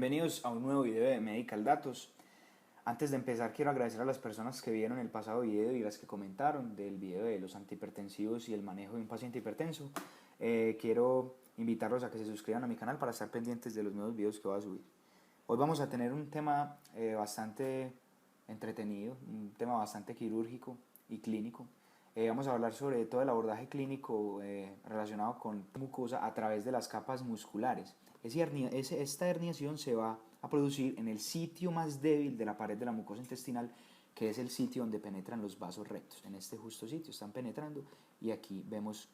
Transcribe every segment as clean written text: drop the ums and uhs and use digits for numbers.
Bienvenidos a un nuevo video de Medical Datos. Antes de empezar quiero agradecer a las personas que vieron el pasado video y las que comentaron del video de los antihipertensivos y el manejo de un paciente hipertenso. Quiero invitarlos a que se suscriban a mi canal para estar pendientes de los nuevos videos que voy a subir. Hoy vamos a tener un tema bastante entretenido, un tema bastante quirúrgico y clínico. Vamos a hablar sobre todo el abordaje clínico relacionado con mucosa a través de las capas musculares. Esta herniación se va a producir en el sitio más débil de la pared de la mucosa intestinal, que es el sitio donde penetran los vasos rectos. En este justo sitio están penetrando y aquí vemos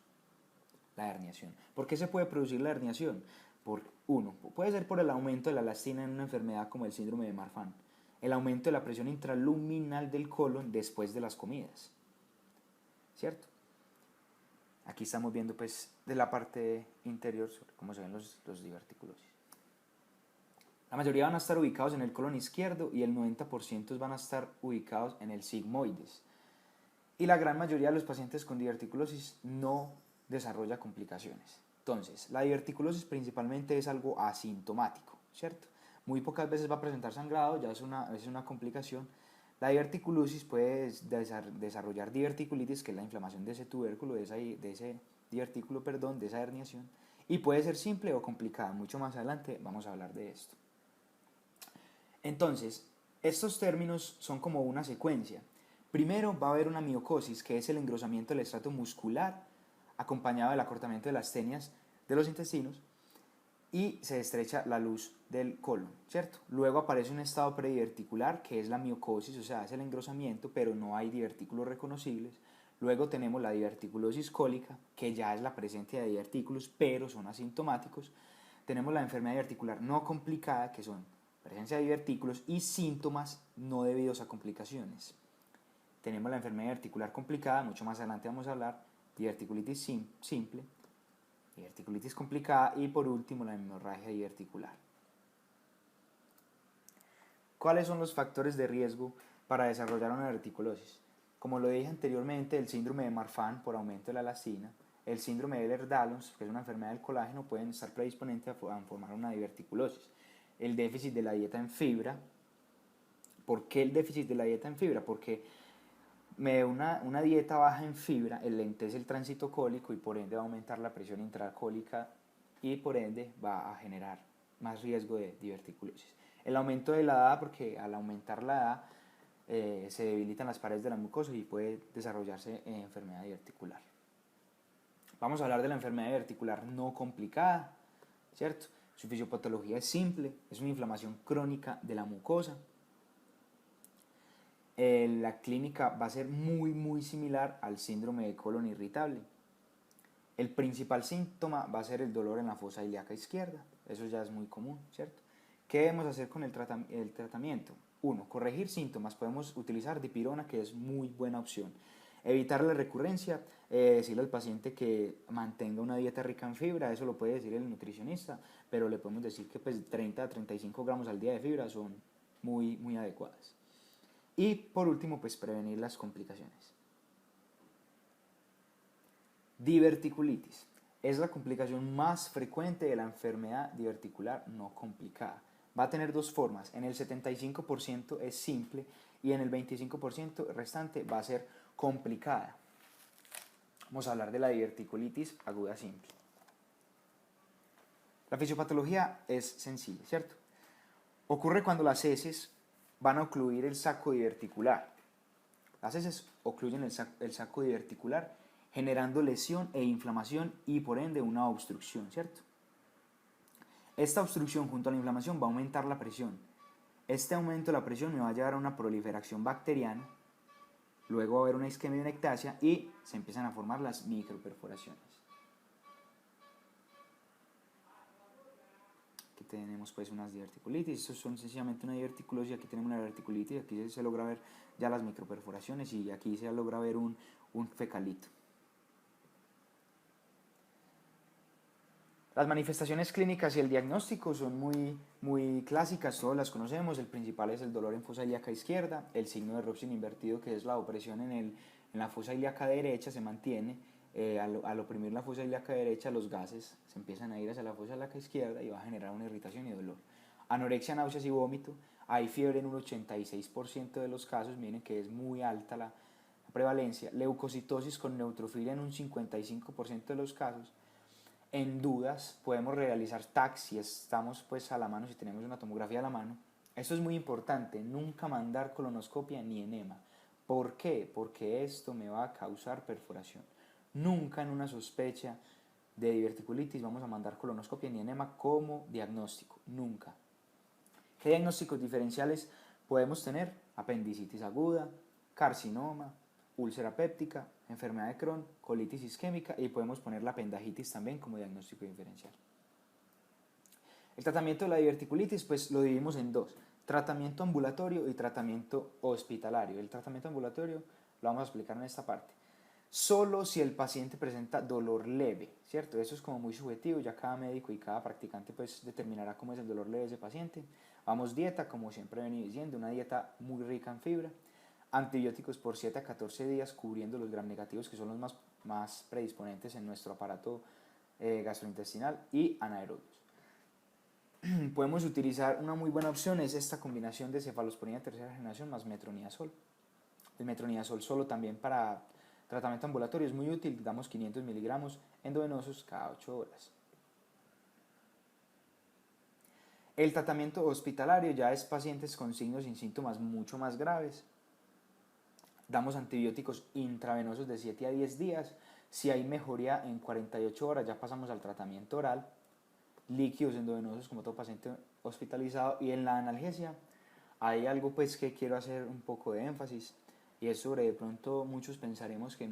la herniación. ¿Por qué se puede producir la herniación? Puede ser por el aumento de la elastina en una enfermedad como el síndrome de Marfan, el aumento de la presión intraluminal del colon después de las comidas, ¿cierto? Aquí estamos viendo pues de la parte interior sobre cómo se ven los diverticulosis. La mayoría van a estar ubicados en el colon izquierdo y el 90% van a estar ubicados en el sigmoides. Y la gran mayoría de los pacientes con diverticulosis no desarrolla complicaciones. Entonces, la diverticulosis principalmente es algo asintomático, ¿cierto? Muy pocas veces va a presentar sangrado, ya es una complicación. La diverticulosis puede desarrollar diverticulitis, que es la inflamación de ese tubérculo, de ese divertículo, de esa herniación, y puede ser simple o complicada. Mucho más adelante vamos a hablar de esto. Entonces, estos términos son como una secuencia. Primero va a haber una miocosis, que es el engrosamiento del estrato muscular, acompañado del acortamiento de las tenias de los intestinos, y se estrecha la luz del colon, ¿cierto? Luego aparece un estado prediverticular, que es la miocosis, o sea, es el engrosamiento, pero no hay divertículos reconocibles. Luego tenemos la diverticulosis cólica, que ya es la presencia de divertículos, pero son asintomáticos. Tenemos la enfermedad diverticular no complicada, que son presencia de divertículos y síntomas no debidos a complicaciones. Tenemos la enfermedad diverticular complicada, mucho más adelante vamos a hablar, diverticulitis simple, diverticulitis complicada y por último la hemorragia diverticular. ¿Cuáles son los factores de riesgo para desarrollar una diverticulosis? Como lo dije anteriormente, el síndrome de Marfan por aumento de la elastina, el síndrome de Ehlers-Danlos, que es una enfermedad del colágeno, pueden estar predisponentes a formar una diverticulosis. El déficit de la dieta en fibra. ¿Por qué el déficit de la dieta en fibra? Porque una dieta baja en fibra enlentece el tránsito cólico y por ende va a aumentar la presión intracólica y por ende va a generar más riesgo de diverticulosis. El aumento de la edad, porque al aumentar la edad se debilitan las paredes de la mucosa y puede desarrollarse enfermedad diverticular. Vamos a hablar de la enfermedad diverticular no complicada, ¿cierto? Su fisiopatología es simple, es una inflamación crónica de la mucosa. La clínica va a ser muy similar al síndrome de colon irritable. El principal síntoma va a ser el dolor en la fosa ilíaca izquierda, eso ya es muy común, ¿cierto? ¿Qué debemos hacer con el tratamiento? 1. Corregir síntomas, podemos utilizar dipirona, que es muy buena opción. Evitar la recurrencia, decirle al paciente que mantenga una dieta rica en fibra, eso lo puede decir el nutricionista, pero le podemos decir que pues 30 a 35 gramos al día de fibra son muy adecuadas. Y por último, pues prevenir las complicaciones. Diverticulitis es la complicación más frecuente de la enfermedad diverticular no complicada. Va a tener dos formas, en el 75% es simple y en el 25% restante va a ser complicada. Vamos a hablar de la diverticulitis aguda simple. La fisiopatología es sencilla, ¿cierto? Ocurre cuando las heces van a ocluir el saco diverticular. Las heces ocluyen el saco diverticular, generando lesión e inflamación y por ende una obstrucción, ¿cierto? Esta obstrucción junto a la inflamación va a aumentar la presión. Este aumento de la presión me va a llevar a una proliferación bacteriana, luego va a haber una isquemia y una ectasia y se empiezan a formar las microperforaciones. Aquí tenemos pues unas diverticulitis, estos son sencillamente una diverticulosis, aquí tenemos una diverticulitis, aquí se logra ver ya las microperforaciones y aquí se logra ver un fecalito. Las manifestaciones clínicas y el diagnóstico son muy clásicas, todas las conocemos. El principal es el dolor en fosa ilíaca izquierda, el signo de Robson invertido, que es la opresión en la fosa ilíaca derecha, se mantiene. Al oprimir la fosa ilíaca derecha, los gases se empiezan a ir hacia la fosa ilíaca izquierda y va a generar una irritación y dolor. Anorexia, náuseas y vómito. Hay fiebre en un 86% de los casos, miren que es muy alta la prevalencia. Leucocitosis con neutrofilia en un 55% de los casos. En dudas podemos realizar TAC si estamos pues a la mano, si tenemos una tomografía a la mano. Esto es muy importante, nunca mandar colonoscopia ni enema. ¿Por qué? Porque esto me va a causar perforación. Nunca en una sospecha de diverticulitis vamos a mandar colonoscopia ni enema como diagnóstico, nunca. ¿Qué diagnósticos diferenciales podemos tener? Apendicitis aguda, carcinoma, úlcera péptica, enfermedad de Crohn, colitis isquémica y podemos poner la apendicitis también como diagnóstico diferencial. El tratamiento de la diverticulitis pues lo dividimos en dos, tratamiento ambulatorio y tratamiento hospitalario. El tratamiento ambulatorio lo vamos a explicar en esta parte. Solo si el paciente presenta dolor leve, ¿cierto? Eso es como muy subjetivo, ya cada médico y cada practicante pues determinará cómo es el dolor leve de ese paciente. Vamos dieta, como siempre he venido diciendo, una dieta muy rica en fibra. Antibióticos por 7 a 14 días cubriendo los gram negativos que son los más predisponentes en nuestro aparato gastrointestinal y anaerobios. Podemos utilizar una muy buena opción, es esta combinación de cefalosporina de tercera generación más metronidazol. El metronidazol solo también para tratamiento ambulatorio es muy útil, damos 500 miligramos endovenosos cada 8 horas. El tratamiento hospitalario ya es pacientes con signos y síntomas mucho más graves. Damos antibióticos intravenosos de 7 a 10 días. Si hay mejoría en 48 horas, ya pasamos al tratamiento oral. Líquidos endovenosos como todo paciente hospitalizado. Y en la analgesia hay algo pues que quiero hacer un poco de énfasis. Y es sobre, de pronto muchos pensaremos que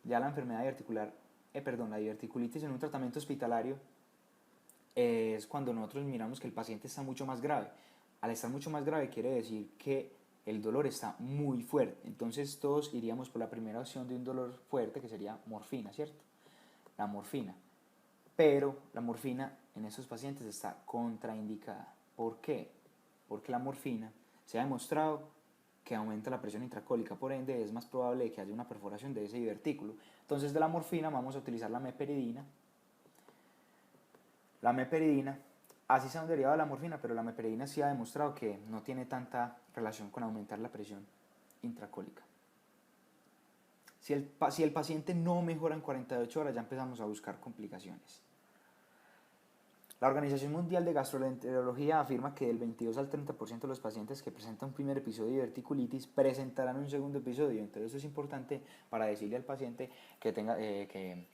ya la enfermedad la diverticulitis en un tratamiento hospitalario es cuando nosotros miramos que el paciente está mucho más grave. Al estar mucho más grave quiere decir que el dolor está muy fuerte. Entonces todos iríamos por la primera opción de un dolor fuerte que sería morfina, ¿cierto? La morfina. Pero la morfina en estos pacientes está contraindicada. ¿Por qué? Porque la morfina se ha demostrado que aumenta la presión intracólica, por ende es más probable que haya una perforación de ese divertículo. Entonces de la morfina vamos a utilizar la meperidina. La meperidina, así sea un derivado de la morfina, pero la meperidina sí ha demostrado que no tiene tanta relación con aumentar la presión intracólica. Si el paciente no mejora en 48 horas, ya empezamos a buscar complicaciones. La Organización Mundial de Gastroenterología afirma que del 22 al 30% de los pacientes que presentan un primer episodio de diverticulitis presentarán un segundo episodio. Entonces eso es importante para decirle al paciente que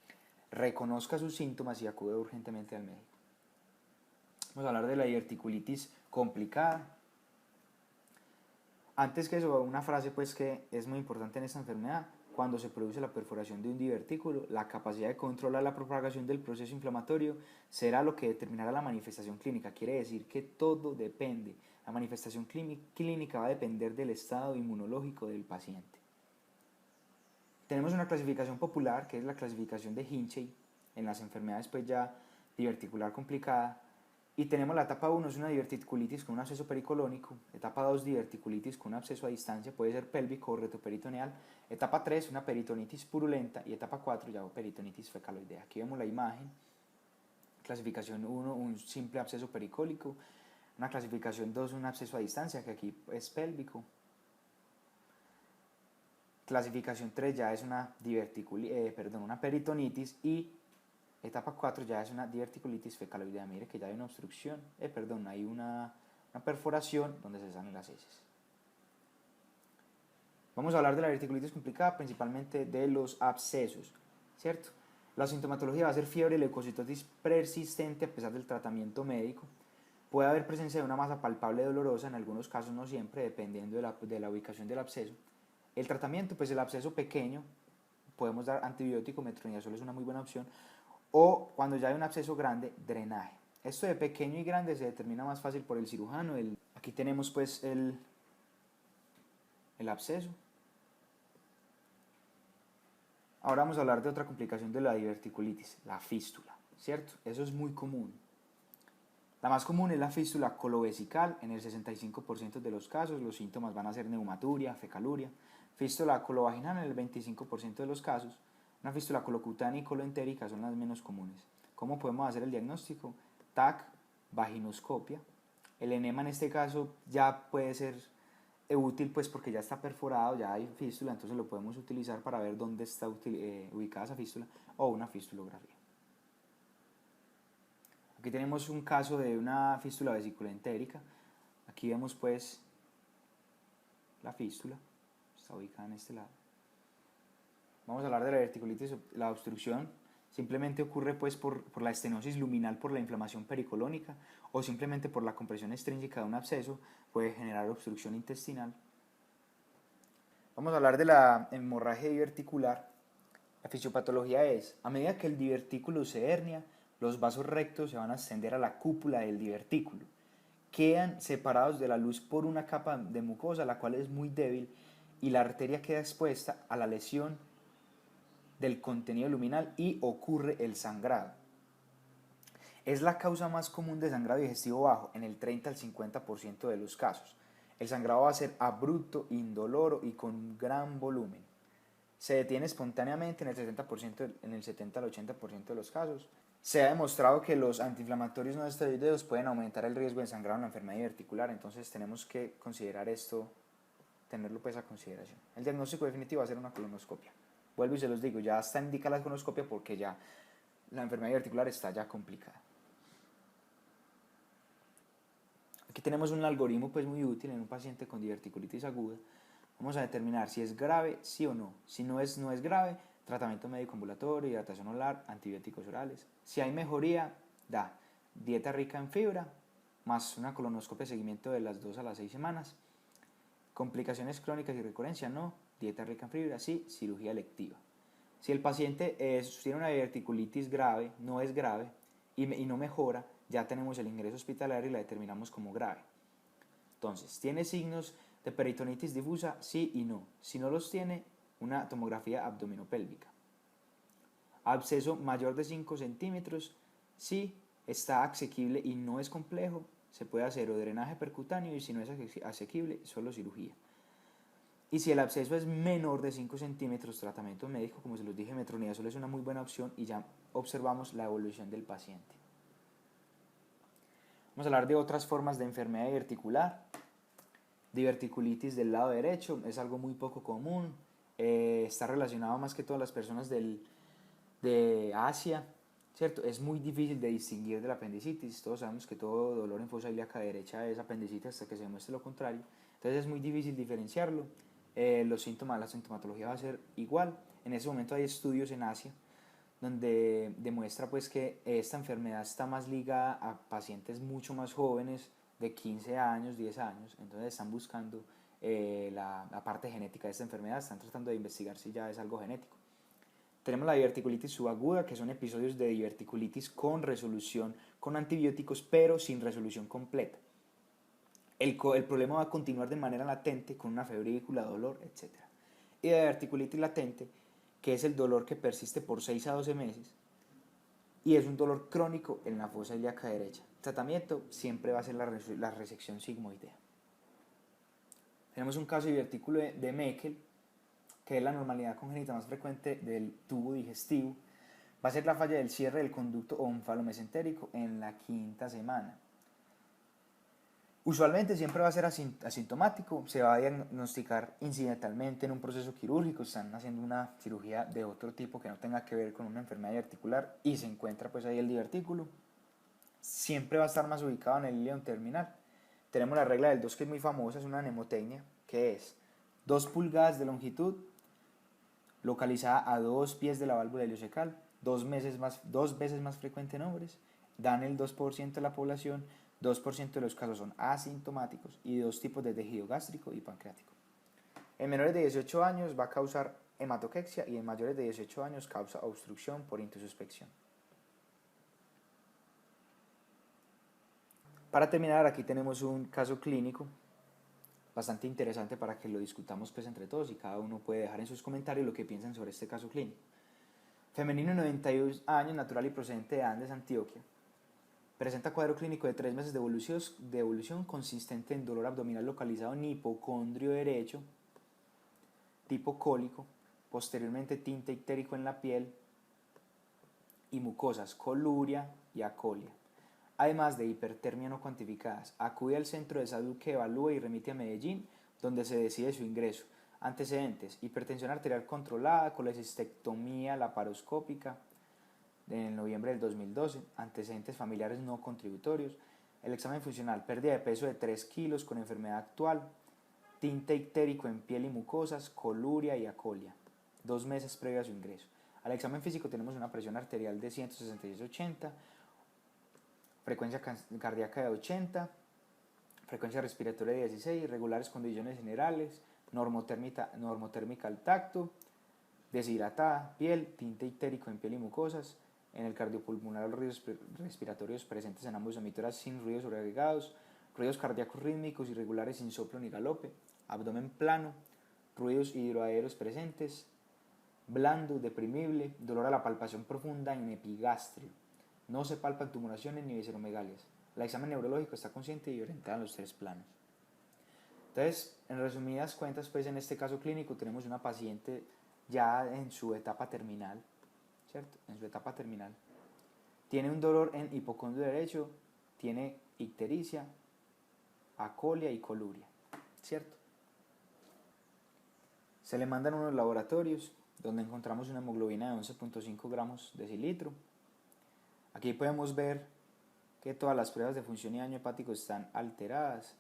reconozca sus síntomas y acude urgentemente al médico. Vamos a hablar de la diverticulitis complicada. Antes que eso, una frase pues que es muy importante en esta enfermedad. Cuando se produce la perforación de un divertículo, la capacidad de controlar la propagación del proceso inflamatorio será lo que determinará la manifestación clínica. Quiere decir que todo depende. La manifestación clínica va a depender del estado inmunológico del paciente. Tenemos una clasificación popular, que es la clasificación de Hinchey, en las enfermedades pues ya diverticular complicada. Y tenemos la etapa 1, es una diverticulitis con un absceso pericolónico. Etapa 2, diverticulitis con un absceso a distancia, puede ser pélvico o retroperitoneal. Etapa 3, una peritonitis purulenta. Y etapa 4, ya peritonitis fecaloidea. Aquí vemos la imagen. Clasificación 1, un simple absceso pericólico. Una clasificación 2, un absceso a distancia, que aquí es pélvico. Clasificación 3 ya es una peritonitis y etapa 4 ya es una diverticulitis fecaloidea. Mire que ya hay una obstrucción, hay una perforación donde se salen las heces. Vamos a hablar de la diverticulitis complicada, principalmente de los abscesos, ¿cierto? La sintomatología va a ser fiebre y leucocitosis persistente a pesar del tratamiento médico. Puede haber presencia de una masa palpable dolorosa, en algunos casos no siempre, dependiendo de la ubicación del absceso. El tratamiento, pues el absceso pequeño, podemos dar antibiótico, metronidazol es una muy buena opción, o cuando ya hay un absceso grande, drenaje. Esto de pequeño y grande se determina más fácil por el cirujano. Aquí tenemos pues el absceso. Ahora vamos a hablar de otra complicación de la diverticulitis, la fístula, ¿cierto? Eso es muy común. La más común es la fístula colovesical, en el 65% de los casos los síntomas van a ser neumaturia, fecaluria. Fístula colovaginal en el 25% de los casos. Una fístula colocutánea y coloentérica son las menos comunes. ¿Cómo podemos hacer el diagnóstico? TAC vaginoscopia. El enema en este caso ya puede ser útil pues porque ya está perforado, ya hay fístula, entonces lo podemos utilizar para ver dónde está ubicada esa fístula, o una fistulografía. Aquí tenemos un caso de una fístula vesícula entérica. Aquí vemos pues la fístula, está ubicada en este lado. Vamos a hablar de la diverticulitis. La obstrucción simplemente ocurre pues por la estenosis luminal, por la inflamación pericolónica, o simplemente por la compresión extrínseca de un absceso, puede generar obstrucción intestinal. Vamos a hablar de la hemorragia diverticular. La fisiopatología es, a medida que el divertículo se hernia, los vasos rectos se van a extender a la cúpula del divertículo. Quedan separados de la luz por una capa de mucosa, la cual es muy débil, y la arteria queda expuesta a la lesión del contenido luminal y ocurre el sangrado. Es la causa más común de sangrado digestivo bajo en el 30 al 50% de los casos. El sangrado va a ser abrupto, indoloro y con gran volumen. Se detiene espontáneamente en el 70 al 80% de los casos. Se ha demostrado que los antiinflamatorios no esteroideos pueden aumentar el riesgo de sangrado en la enfermedad diverticular, entonces tenemos que considerar esto, tenerlo pues a consideración. El diagnóstico definitivo va a ser una colonoscopia. Vuelvo y se los digo, ya está indicada la colonoscopia porque ya la enfermedad diverticular está ya complicada. Aquí tenemos un algoritmo pues muy útil en un paciente con diverticulitis aguda. Vamos a determinar si es grave, sí o no. Si no es grave, tratamiento médico ambulatorio, hidratación oral, antibióticos orales. Si hay mejoría, da dieta rica en fibra, más una colonoscopia de seguimiento de las 2 a las 6 semanas. Complicaciones crónicas y recurrencia, no. Dieta rica en fibra, sí. Cirugía electiva. Si el paciente tiene una diverticulitis grave, no es grave y no mejora, ya tenemos el ingreso hospitalario y la determinamos como grave. Entonces, ¿tiene signos de peritonitis difusa? Sí y no. Si no los tiene, una tomografía abdominopélvica. Absceso mayor de 5 centímetros, sí, está asequible y no es complejo, se puede hacer o drenaje percutáneo y si no es asequible, solo cirugía. Y si el absceso es menor de 5 centímetros, tratamiento médico, como se los dije, metronidazol es una muy buena opción y ya observamos la evolución del paciente. Vamos a hablar de otras formas de enfermedad diverticular. Diverticulitis del lado derecho es algo muy poco común, está relacionado más que todas las personas de Asia, ¿cierto? Es muy difícil de distinguir de la apendicitis, todos sabemos que todo dolor en fosa ilíaca derecha es apendicitis hasta que se demuestre lo contrario, entonces es muy difícil diferenciarlo. Los síntomas, la sintomatología va a ser igual. En ese momento hay estudios en Asia donde demuestra pues que esta enfermedad está más ligada a pacientes mucho más jóvenes, de 15 años, 10 años, entonces están buscando la parte genética de esta enfermedad, están tratando de investigar si ya es algo genético. Tenemos la diverticulitis subaguda, que son episodios de diverticulitis con resolución con antibióticos, pero sin resolución completa. El problema va a continuar de manera latente con una febrícula, dolor, etc. Y la diverticulitis latente, que es el dolor que persiste por 6 a 12 meses y es un dolor crónico en la fosa ilíaca derecha. El tratamiento siempre va a ser la resección sigmoidea. Tenemos un caso de divertículo de Meckel, que es la normalidad congénita más frecuente del tubo digestivo. Va a ser la falla del cierre del conducto onfalomesentérico en la 5ª semana. Usualmente siempre va a ser asintomático, se va a diagnosticar incidentalmente en un proceso quirúrgico, están haciendo una cirugía de otro tipo que no tenga que ver con una enfermedad diverticular y se encuentra pues ahí el divertículo. Siempre va a estar más ubicado en el ileum terminal. Tenemos la regla del 2 que es muy famosa, es una mnemotecnia, que es 2 pulgadas de longitud, localizada a 2 pies de la válvula ileocecal, 2 veces más frecuente en hombres, dan el 2% de la población, 2% de los casos son asintomáticos y 2 tipos de tejido gástrico y pancreático. En menores de 18 años va a causar hematoquexia y en mayores de 18 años causa obstrucción por intususpección. Para terminar, aquí tenemos un caso clínico bastante interesante para que lo discutamos pues entre todos y cada uno puede dejar en sus comentarios lo que piensan sobre este caso clínico. Femenino de 91 años, natural y procedente de Andes, Antioquia. Presenta cuadro clínico de 3 meses de evolución consistente en dolor abdominal localizado en hipocondrio derecho, tipo cólico, posteriormente tinte ictérico en la piel y mucosas, coluria y acolia. además de hipertermia no cuantificadas. Acude al centro de salud que evalúa y remite a Medellín, donde se decide su ingreso. Antecedentes: hipertensión arterial controlada, colecistectomía laparoscópica en noviembre del 2012, antecedentes familiares no contributorios, el examen funcional, pérdida de peso de 3 kilos con enfermedad actual, tinte ictérico en piel y mucosas, coluria y acolia, 2 meses previo a su ingreso. Al examen físico tenemos una presión arterial de 166/80, frecuencia cardíaca de 80, frecuencia respiratoria de 16, regulares condiciones generales, normotérmica al tacto, deshidratada, piel, tinte ictérico en piel y mucosas, en el cardiopulmonar los ruidos respiratorios presentes en ambos emitoras sin ruidos sobreagregados, ruidos cardíacos rítmicos irregulares sin soplo ni galope, abdomen plano, ruidos hidroaéreos presentes, blando, deprimible, dolor a la palpación profunda en epigastrio. No se palpan tumoraciones ni visceromegalias. El examen neurológico está consciente y orientado en los 3 planos. Entonces, en resumidas cuentas, pues en este caso clínico tenemos una paciente ya en su etapa terminal, ¿cierto? En su etapa terminal. Tiene un dolor en hipocondrio derecho, tiene ictericia, acolia y coluria, ¿cierto? Se le mandan unos laboratorios donde encontramos una hemoglobina de 11.5 gramos decilitro. Aquí podemos ver que todas las pruebas de función y daño hepático están alteradas.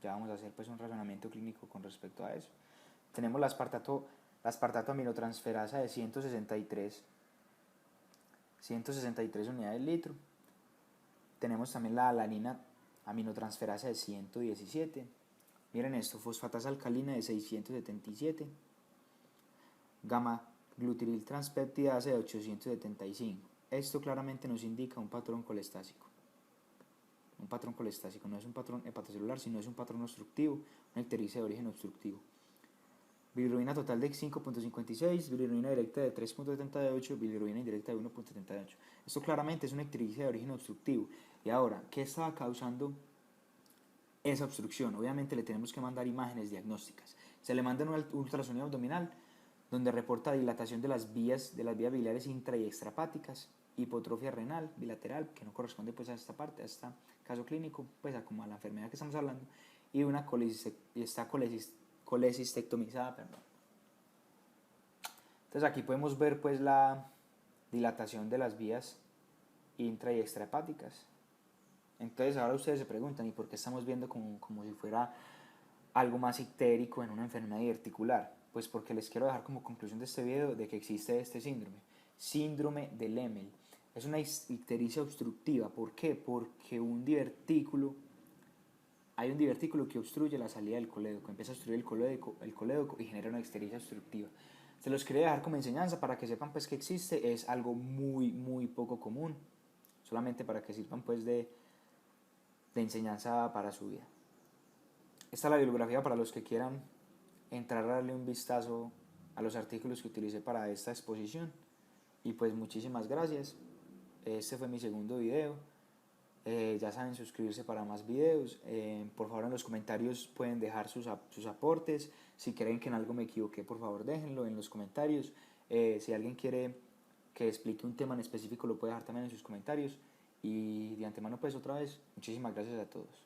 Ya vamos a hacer pues un razonamiento clínico con respecto a eso. Tenemos la aspartato aminotransferasa de 163 unidades litro. Tenemos también la alanina aminotransferasa de 117. Miren esto, fosfatasa alcalina de 677. Gamma glutiril transpeptidasa de 875. Esto claramente nos indica un patrón colestásico. Un patrón colestásico, no es un patrón hepatocelular, sino es un patrón obstructivo, una ictericia de origen obstructivo. Bilirrubina total de 5.56, bilirrubina directa de 3.78, bilirrubina indirecta de 1.78. Esto claramente es una ictericia de origen obstructivo. Y ahora, ¿qué estaba causando esa obstrucción? Obviamente le tenemos que mandar imágenes diagnósticas. Se le manda un ultrasonido abdominal donde reporta dilatación de las vías biliares intra y extrahepáticas, hipotrofia renal bilateral, que no corresponde pues a esta parte, a este caso clínico, pues a como a la enfermedad que estamos hablando, y una colecistectomizada, perdón. Entonces aquí podemos ver pues la dilatación de las vías intra y extrahepáticas. Entonces ahora ustedes se preguntan, ¿y por qué estamos viendo como si fuera algo más ictérico en una enfermedad diverticular? Pues porque les quiero dejar como conclusión de este video de que existe este síndrome de Lemmel. Es una ictericia obstructiva. ¿Por qué? Porque hay un divertículo que obstruye la salida del colédoco, empieza a obstruir el colédoco y genera una ictericia obstructiva. Se los quería dejar como enseñanza para que sepan pues que existe, es algo muy muy poco común, solamente para que sirvan pues de enseñanza para su vida. Esta es la bibliografía para los que quieran entrar a darle un vistazo a los artículos que utilicé para esta exposición. Y pues muchísimas gracias. Este fue mi segundo video. Ya saben, suscribirse para más videos. Por favor, en los comentarios pueden dejar sus aportes. Si creen que en algo me equivoqué, por favor déjenlo en los comentarios. Si alguien quiere que explique un tema en específico, lo puede dejar también en sus comentarios. Y de antemano pues otra vez, muchísimas gracias a todos.